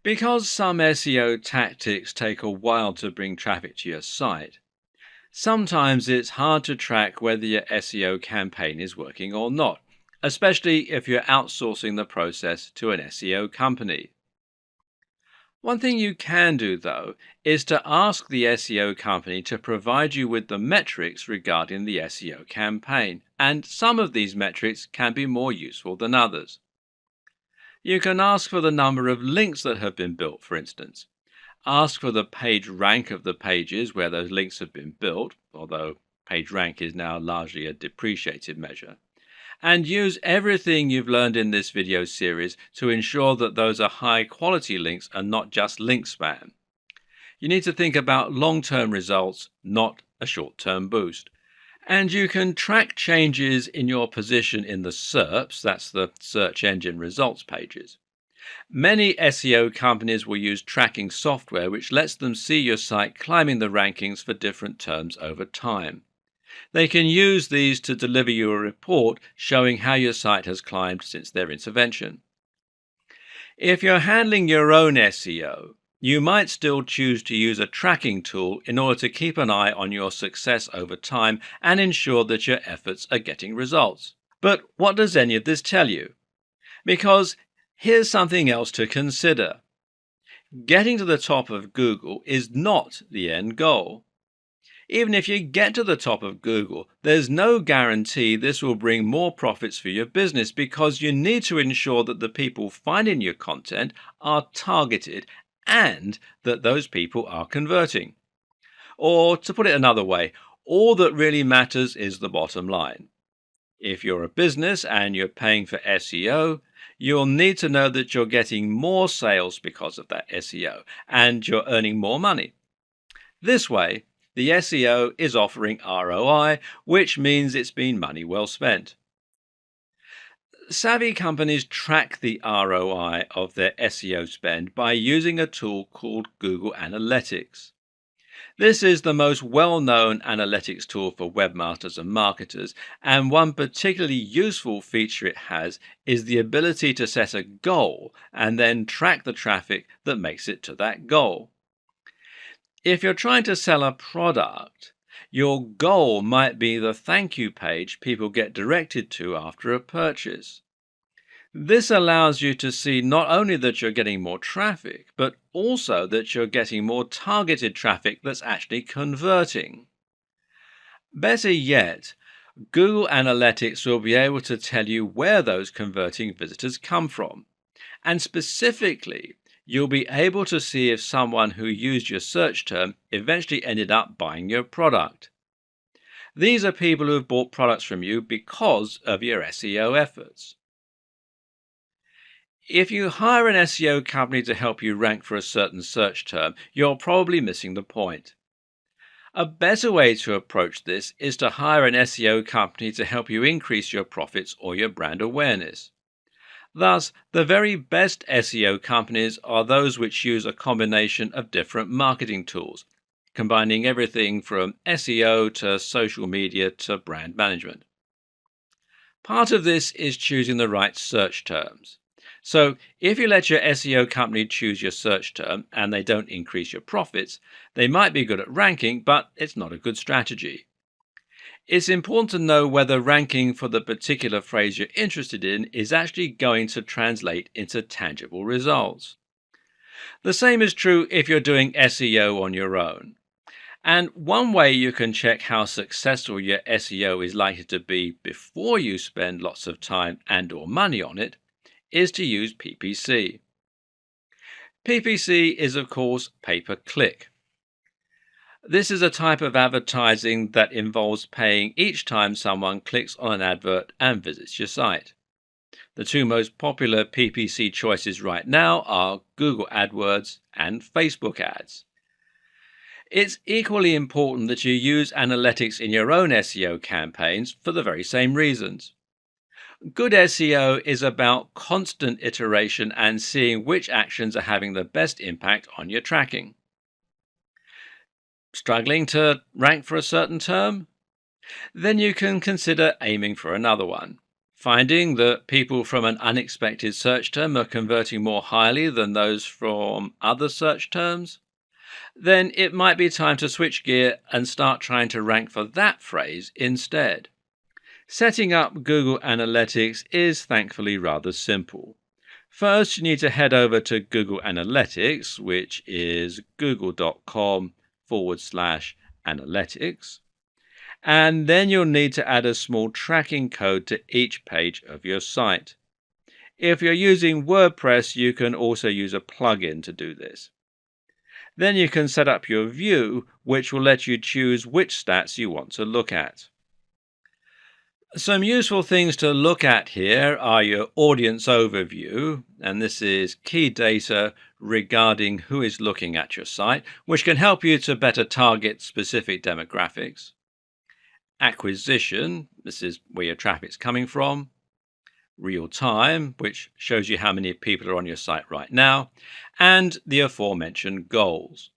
Because some SEO tactics take a while to bring traffic to your site, sometimes it's hard to track whether your SEO campaign is working or not, especially if you're outsourcing the process to an SEO company. One thing you can do, though, is to ask the SEO company to provide you with the metrics regarding the SEO campaign, and some of these metrics can be more useful than others. You can ask for the number of links that have been built, for instance. Ask for the page rank of the pages where those links have been built, although page rank is now largely a depreciated measure. And use everything you've learned in this video series to ensure that those are high quality links and not just link spam. You need to think about long-term results, not a short-term boost. And you can track changes in your position in the SERPs, that's the search engine results pages. Many SEO companies will use tracking software which lets them see your site climbing the rankings for different terms over time. They can use these to deliver you a report showing how your site has climbed since their intervention. If you're handling your own SEO, you might still choose to use a tracking tool in order to keep an eye on your success over time and ensure that your efforts are getting results. But what does any of this tell you? Because here's something else to consider. Getting to the top of Google is not the end goal. Even if you get to the top of Google, there's no guarantee this will bring more profits for your business because you need to ensure that the people finding your content are targeted and that those people are converting. Or to put it another way, all that really matters is the bottom line. If you're a business and you're paying for SEO, you'll need to know that you're getting more sales because of that SEO and you're earning more money. This way, the SEO is offering ROI, which means it's been money well spent. Savvy companies track the ROI of their SEO spend by using a tool called Google Analytics. This is the most well-known analytics tool for webmasters and marketers, and one particularly useful feature it has is the ability to set a goal and then track the traffic that makes it to that goal. If you're trying to sell a product, your goal might be the thank you page people get directed to after a purchase. This allows you to see not only that you're getting more traffic, but also that you're getting more targeted traffic that's actually converting. Better yet, Google Analytics will be able to tell you where those converting visitors come from. And specifically, you'll be able to see if someone who used your search term eventually ended up buying your product. These are people who have bought products from you because of your SEO efforts. If you hire an SEO company to help you rank for a certain search term, you're probably missing the point. A better way to approach this is to hire an SEO company to help you increase your profits or your brand awareness. Thus, the very best SEO companies are those which use a combination of different marketing tools, combining everything from SEO to social media to brand management. Part of this is choosing the right search terms. So, if you let your SEO company choose your search term and they don't increase your profits, they might be good at ranking, but it's not a good strategy. It's important to know whether ranking for the particular phrase you're interested in is actually going to translate into tangible results. The same is true if you're doing SEO on your own. And one way you can check how successful your SEO is likely to be before you spend lots of time and/or money on it is to use PPC. PPC is, of course, pay-per-click. This is a type of advertising that involves paying each time someone clicks on an advert and visits your site. The two most popular PPC choices right now are Google AdWords and Facebook ads. It's equally important that you use analytics in your own SEO campaigns for the very same reasons. Good SEO is about constant iteration and seeing which actions are having the best impact on your tracking. Struggling to rank for a certain term? Then you can consider aiming for another one. Finding that people from an unexpected search term are converting more highly than those from other search terms? Then it might be time to switch gear and start trying to rank for that phrase instead. Setting up Google Analytics is thankfully rather simple. First, you need to head over to Google Analytics, which is google.com/analytics. And then you'll need to add a small tracking code to each page of your site. If you're using WordPress, you can also use a plugin to do this. Then you can set up your view, which will let you choose which stats you want to look at. Some useful things to look at here are your audience overview, and this is key data regarding who is looking at your site, which can help you to better target specific demographics. Acquisition, this is where your traffic's coming from. Real time, which shows you how many people are on your site right now. And the aforementioned goals.